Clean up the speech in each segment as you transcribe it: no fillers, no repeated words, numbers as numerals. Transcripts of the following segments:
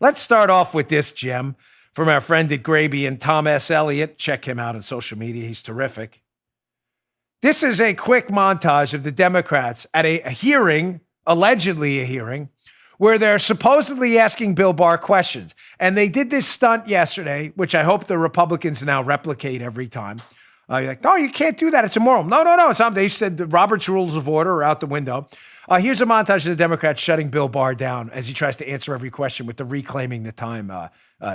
Let's start off with this gem from our friend at Graby and Tom S. Elliott. Check him out on social media. He's terrific. This is a quick montage of the Democrats at a hearing, allegedly a hearing, where they're supposedly asking Bill Barr questions. And they did this stunt yesterday, which I hope the Republicans now replicate every time. You're like, no, you can't do that. It's immoral. No. It's not. They said the Robert's Rules of Order are out the window. Here's a montage of the Democrats shutting Bill Barr down as he tries to answer every question with the reclaiming the time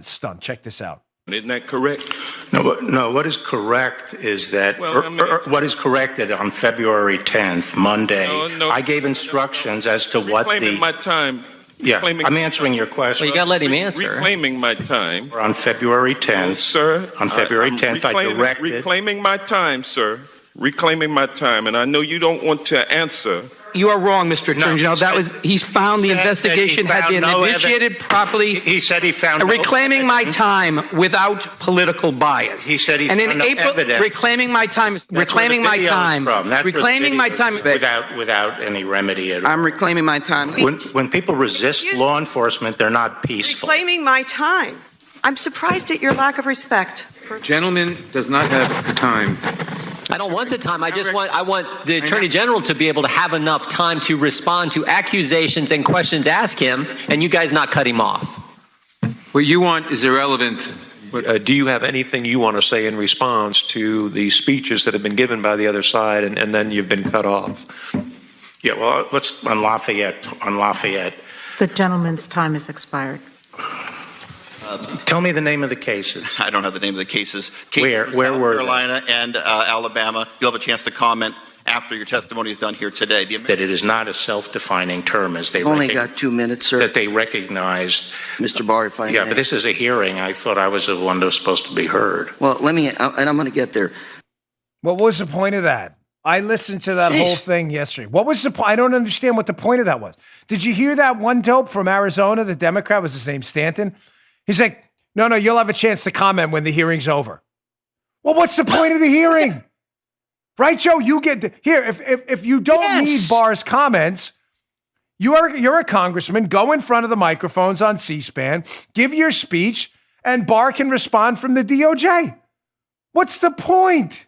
stunt. Check this out. Isn't that correct? No. What is correct is that what is correct that on February 10th, Monday, I gave instructions as to what reclaiming my time. Yeah, I'm answering your question. Well, you got to let him answer. Reclaiming my time. On February 10th, sir. On February 10th, I directed. Reclaiming my time, sir. Reclaiming my time, and I know you don't want to answer. You are wrong, Mr. Attorney General. He's found the investigation had been initiated properly. He said he found reclaiming my time without political bias. He said he and found in no April, evidence. Reclaiming my time. Reclaiming my time. Reclaiming my time without any remedy at all. I'm reclaiming my time. When people resist law enforcement, they're not peaceful. Reclaiming my time. I'm surprised at your lack of respect. Gentleman does not have the time. I don't want the time. I want the Attorney General to be able to have enough time to respond to accusations and questions asked him, and you guys not cut him off. What you want is irrelevant. Do you have anything you want to say in response to the speeches that have been given by the other side, and then you've been cut off? Yeah, well, let's on Lafayette. The gentleman's time has expired. Tell me the name of the cases. I don't have the name of the cases. Where South were Carolina and Alabama. You'll have a chance to comment after your testimony is done here today. That it is not a self-defining term, as they only got 2 minutes, sir. That they recognized. Mr. Barr, if I may. Yeah, but this is a hearing. I thought I was the one that was supposed to be heard. Well, and I'm going to get there. What was the point of that? I listened to that whole thing yesterday. What was the point? I don't understand what the point of that was. Did you hear that one dope from Arizona? The Democrat was his name, Stanton. He's like, no, you'll have a chance to comment when the hearing's over. Well, what's the point of the hearing? Right, Joe? You get here. If you don't need Barr's comments, you're a congressman. Go in front of the microphones on C-SPAN, give your speech, and Barr can respond from the DOJ. What's the point?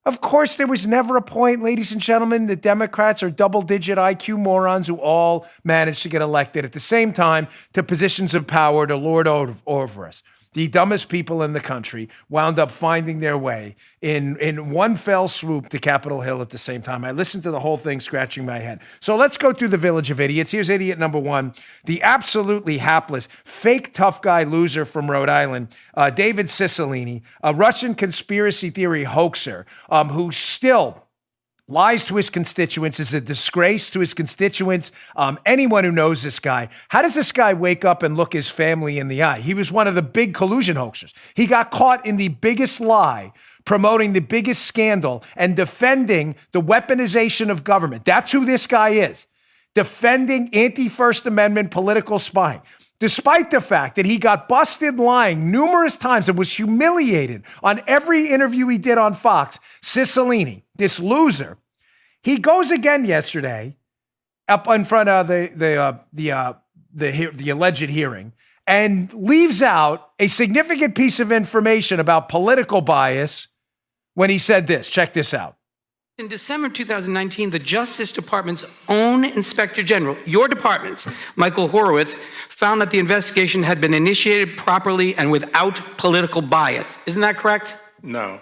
Of course, there was never a point, ladies and gentlemen. The Democrats are double-digit IQ morons who all managed to get elected at the same time to positions of power to lord over us. The dumbest people in the country wound up finding their way in one fell swoop to Capitol Hill at the same time. I listened to the whole thing scratching my head. So let's go through the village of idiots. Here's idiot number one, the absolutely hapless, fake tough guy loser from Rhode Island, David Cicilline, a Russian conspiracy theory hoaxer who still lies to his constituents, is a disgrace to his constituents. Anyone who knows this guy, how does this guy wake up and look his family in the eye? He was one of the big collusion hoaxers. He got caught in the biggest lie, promoting the biggest scandal and defending the weaponization of government. That's who this guy is. Defending anti-First Amendment political spying. Despite the fact that he got busted lying numerous times and was humiliated on every interview he did on Fox, Cicilline, this loser, he goes again yesterday up in front of the alleged hearing and leaves out a significant piece of information about political bias when he said this. Check this out. In December 2019, the Justice Department's own Inspector General, your department's, Michael Horowitz, found that the investigation had been initiated properly and without political bias. Isn't that correct? No.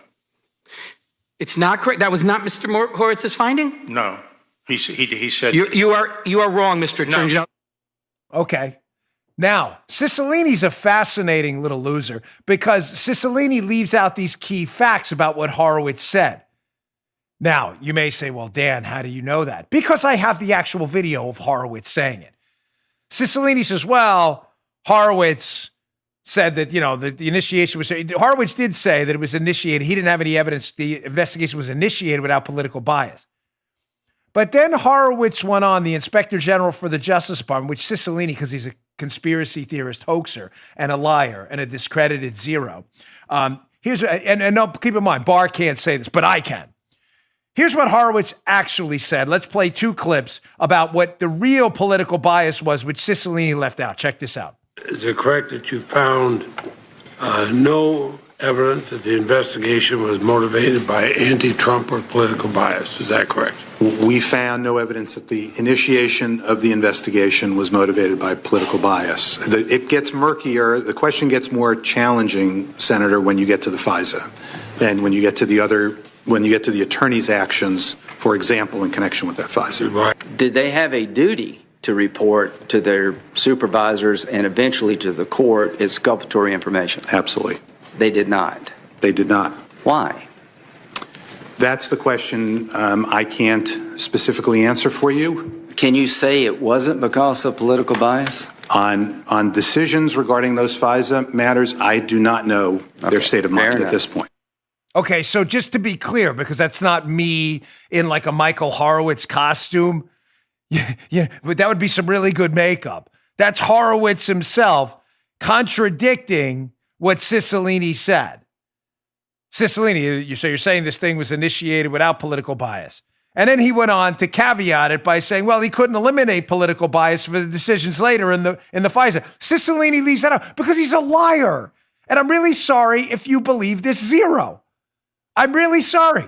It's not correct? That was not Mr. Horowitz's finding? No. He said... You are wrong, Mr. Attorney General. Okay. Now, Cicilline's a fascinating little loser because Cicilline leaves out these key facts about what Horowitz said. Now, you may say, well, Dan, how do you know that? Because I have the actual video of Horowitz saying it. Cicilline says, well, Horowitz said that, the initiation was, Horowitz did say that it was initiated. He didn't have any evidence. The investigation was initiated without political bias. But then Horowitz went on, the Inspector General for the Justice Department, which Cicilline, because he's a conspiracy theorist hoaxer and a liar and a discredited zero. No, keep in mind, Barr can't say this, but I can. Here's what Horowitz actually said. Let's play two clips about what the real political bias was, which Cicilline left out. Check this out. Is it correct that you found no evidence that the investigation was motivated by anti-Trump or political bias? Is that correct? We found no evidence that the initiation of the investigation was motivated by political bias. It gets murkier. The question gets more challenging, Senator, when you get to the FISA and when you get to the attorney's actions, for example, in connection with that FISA. Right. Did they have a duty to report to their supervisors and eventually to the court exculpatory information? Absolutely. They did not. They did not. Why? That's the question I can't specifically answer for you. Can you say it wasn't because of political bias? On decisions regarding those FISA matters, I do not know their state of mind at this point. Okay, so just to be clear, because that's not me in like a Michael Horowitz costume. Yeah, but that would be some really good makeup. That's Horowitz himself contradicting what Cicilline said. Cicilline, so you're saying this thing was initiated without political bias. And then he went on to caveat it by saying, well, he couldn't eliminate political bias for the decisions later in the FISA. Cicilline leaves that out because he's a liar. And I'm really sorry if you believe this zero. I'm really sorry.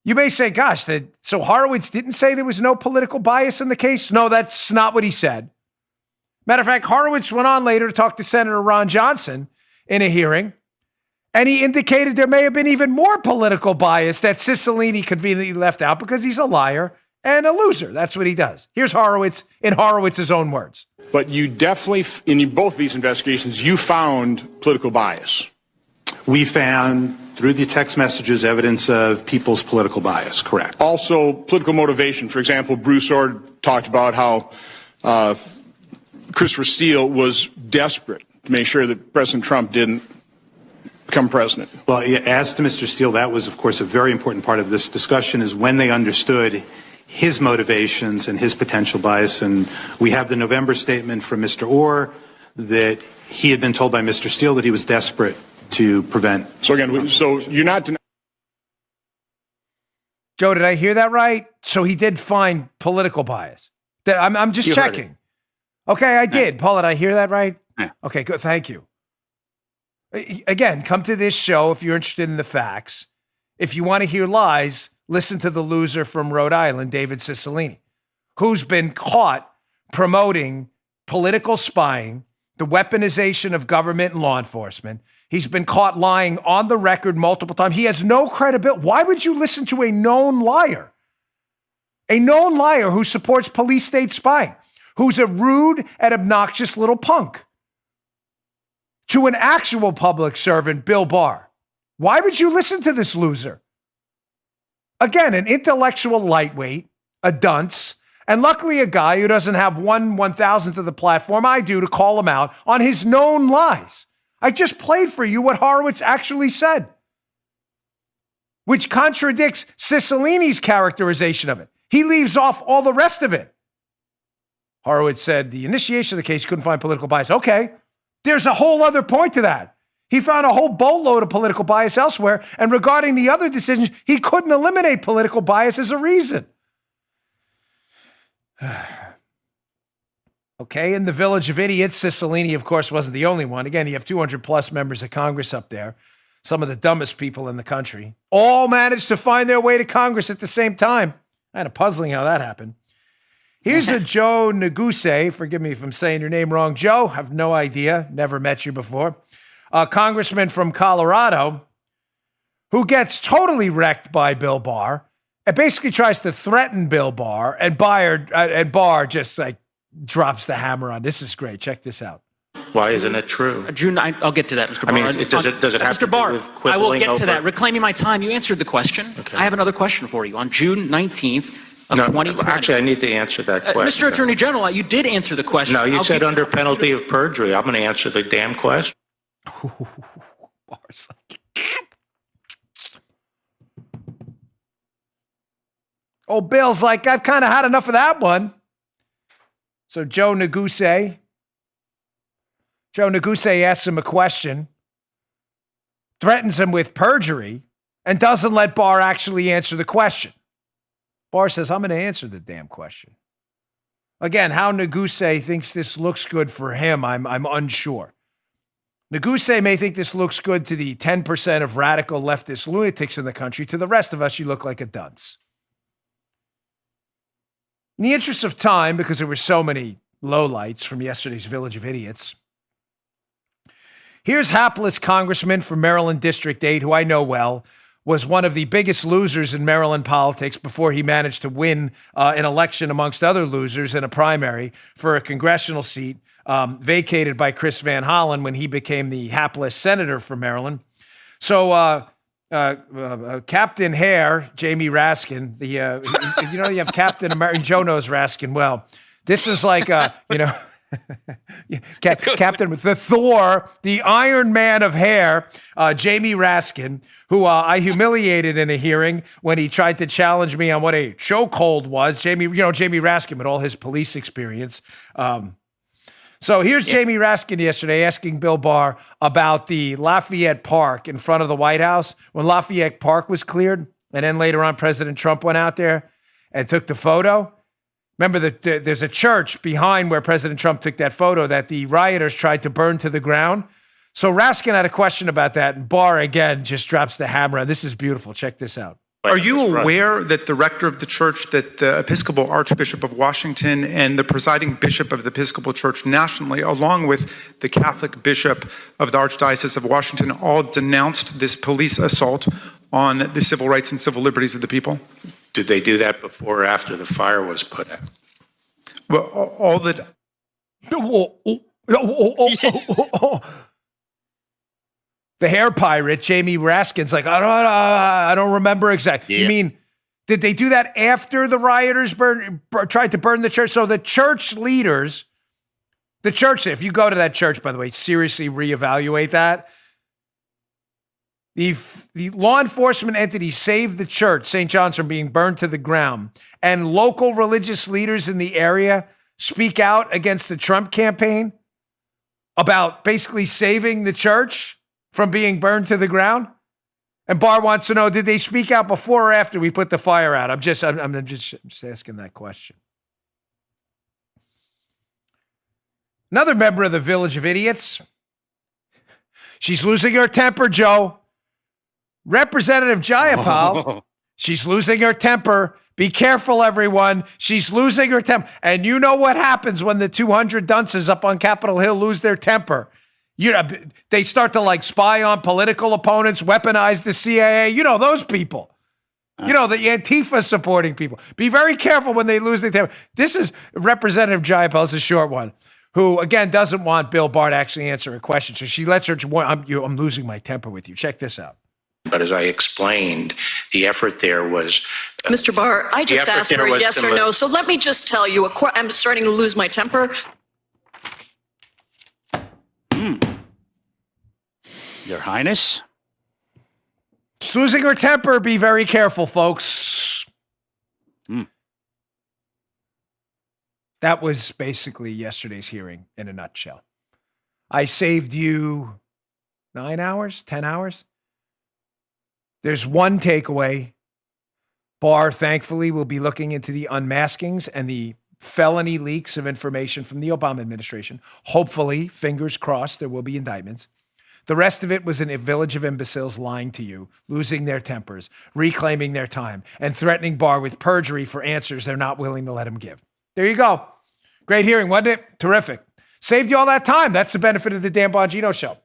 You may say, gosh, so Horowitz didn't say there was no political bias in the case? No, that's not what he said. Matter of fact, Horowitz went on later to talk to Senator Ron Johnson in a hearing, and he indicated there may have been even more political bias that Cicilline conveniently left out because he's a liar and a loser. That's what he does. Here's Horowitz in Horowitz's own words. But you definitely, in both these investigations, you found political bias. We found, through the text messages, evidence of people's political bias, correct. Also, political motivation. For example, Bruce Ord talked about how Christopher Steele was desperate to make sure that President Trump didn't become president. Well, as to Mr. Steele, that was, of course, a very important part of this discussion, is when they understood his motivations and his potential bias. And we have the November statement from Mr. Orr that he had been told by Mr. Steele that he was desperate to prevent. So again, so you're not denying. Joe, did I hear that right? So he did find political bias. I'm just checking. Okay, I did. Paul, did I hear that right? Yeah. Okay, good. Thank you. Again, come to this show if you're interested in the facts. If you want to hear lies, listen to the loser from Rhode Island, David Cicilline, who's been caught promoting political spying, the weaponization of government and law enforcement. He's been caught lying on the record multiple times. He has no credibility. Why would you listen to a known liar? A known liar who supports police state spying, who's a rude and obnoxious little punk, to an actual public servant, Bill Barr. Why would you listen to this loser? Again, an intellectual lightweight, a dunce, and luckily a guy who doesn't have 1/1000th of the platform I do to call him out on his known lies. I just played for you what Horowitz actually said, which contradicts Cicilline's characterization of it. He leaves off all the rest of it. Horowitz said the initiation of the case couldn't find political bias. Okay, there's a whole other point to that. He found a whole boatload of political bias elsewhere, and regarding the other decisions, he couldn't eliminate political bias as a reason. Okay, in the village of idiots, Cicilline, of course, wasn't the only one. Again, you have 200 plus members of Congress up there, some of the dumbest people in the country, all managed to find their way to Congress at the same time. Kind of puzzling how that happened. Here's a Joe Neguse. Forgive me if I'm saying your name wrong, Joe. Have no idea. Never met you before. A congressman from Colorado who gets totally wrecked by Bill Barr and basically tries to threaten Bill Barr, and Barr just like drops the hammer on. This is great. Check this out. Why isn't it true? June 9th, I'll get to that, Mr. Barr. I mean, does it have Mr. to Barr, do with I will quibbling get to over? that. Reclaiming my time, you answered the question. Okay. I have another question for you. On June 19th of 2020. Actually, I need to answer that question. Mr. Attorney General, you did answer the question. No, you said under penalty of perjury. I'm going to answer the damn question. Barr's like, oh, Bill's like, I've kind of had enough of that one. So Joe Neguse asks him a question, threatens him with perjury, and doesn't let Barr actually answer the question. Barr says, I'm going to answer the damn question. Again, how Neguse thinks this looks good for him, I'm unsure. Neguse may think this looks good to the 10% of radical leftist lunatics in the country. To the rest of us, you look like a dunce. In the interest of time, because there were so many lowlights from yesterday's Village of Idiots, here's hapless Congressman from Maryland District 8, who I know well, was one of the biggest losers in Maryland politics before he managed to win an election amongst other losers in a primary for a congressional seat vacated by Chris Van Hollen when he became the hapless senator from Maryland. So Captain Hare, Jamie Raskin, you have Captain America, Joe knows Raskin well. This is like, Captain the Thor, the Iron Man of hair, Jamie Raskin, who I humiliated in a hearing when he tried to challenge me on what a chokehold was. Jamie Raskin with all his police experience. So here's Jamie Raskin yesterday asking Bill Barr about the Lafayette Park in front of the White House when Lafayette Park was cleared, and then later on President Trump went out there and took the photo. Remember that there's a church behind where President Trump took that photo that the rioters tried to burn to the ground. So Raskin had a question about that, and Barr, again, just drops the hammer. And this is beautiful. Check this out. Are you aware that the rector of the church, that the Episcopal Archbishop of Washington and the presiding bishop of the Episcopal Church nationally, along with the Catholic bishop of the Archdiocese of Washington, all denounced this police assault on the civil rights and civil liberties of the people? Did they do that before or after the fire was put out? Well, all that. The hair pirate, Jamie Raskin's like, I don't remember exactly. Yeah. You mean, did they do that after the rioters tried to burn the church? So the church leaders, if you go to that church, by the way, seriously reevaluate that. The law enforcement entity saved the church, St. John's, from being burned to the ground. And local religious leaders in the area speak out against the Trump campaign about basically saving the church from being burned to the ground. And Barr wants to know, did they speak out before or after we put the fire out? I'm just asking that question. Another member of the Village of Idiots. She's losing her temper, Joe. Representative Jayapal, she's losing her temper. Be careful, everyone. She's losing her temper. And you know what happens when the 200 dunces up on Capitol Hill lose their temper. They start to spy on political opponents, weaponize the CIA. You know, those people. You know, the Antifa supporting people. Be very careful when they lose their temper. This is Representative Jayapal, it's a short one, who, again, doesn't want Bill Barr to actually answer a question. So she lets her, I'm losing my temper with you. Check this out. But as I explained, the effort there was... Mr. Barr, I just asked for a yes or no. So let me just tell you, I'm starting to lose my temper. Your Highness? She's losing her temper. Be very careful, folks. That was basically yesterday's hearing in a nutshell. I saved you 9 hours, 10 hours. There's one takeaway. Barr, thankfully, will be looking into the unmaskings and the felony leaks of information from the Obama administration. Hopefully, fingers crossed, there will be indictments. The rest of it was a village of imbeciles lying to you, losing their tempers, reclaiming their time, and threatening Barr with perjury for answers they're not willing to let him give. There you go. Great hearing, wasn't it? Terrific. Saved you all that time. That's the benefit of the Dan Bongino Show.